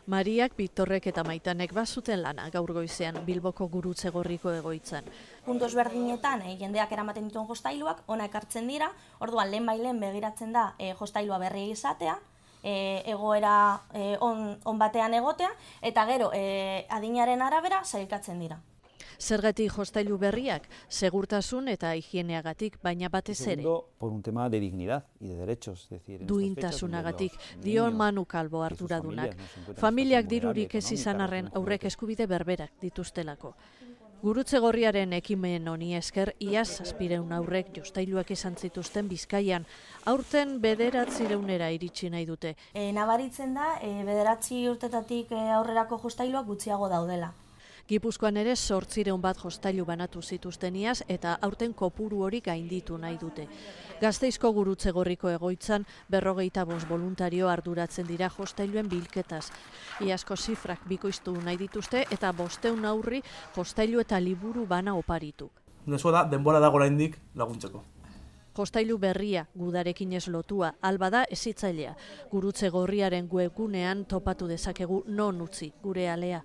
Mariak, Bitorrek eta Maitanek bazuten lana gaur goizean Bilboko Gurutze Gorriko egoitzan. Puntu ezberdinetan jendeak eramaten dituen jostailuak ona ekartzen dira, orduan lehenbailen begiratzen da jostailua berri izatea, egoera on batean egotea, eta gero adinaren arabera sailkatzen dira. Zergatik jostailu berriak, segurtasun eta higieneagatik, baina batez ere. Por un tema de dignidad y de derechos, duintasunagatik, dio Manu Kalbo arduradunak. Familiak dirurik ez izan arren aurrek eskubide berberak dituztelako. Gurutze Gorriaren ekimen honi esker, iaz 700 aurrek jostailuak izan zituzten Bizkaian, aurten 900 iritsi nahi dute. Nabaritzen da, 9 urtetatik aurrerako jostailuak gutxiago daudela. Gipuzkoan ere 800 bat jostailu banatu zituzten iaz eta aurten kopuru hori gainditu nahi dute. Gasteizko Gurutze Gorriko egoitzan 45 boluntario arduratzen dira jostailuen bilketaz. Iazko zifrak bikoiztu nahi dituzte eta 500 aurri jostailu eta liburu bana oparitu. Nesua da, denbora dago oraindik laguntzeko. Jostailu berria, gudarekin ez lotua, alba da ezitzailea. Gurutze Gorriaren webgunean topatu dezakegu non utzi gure alea.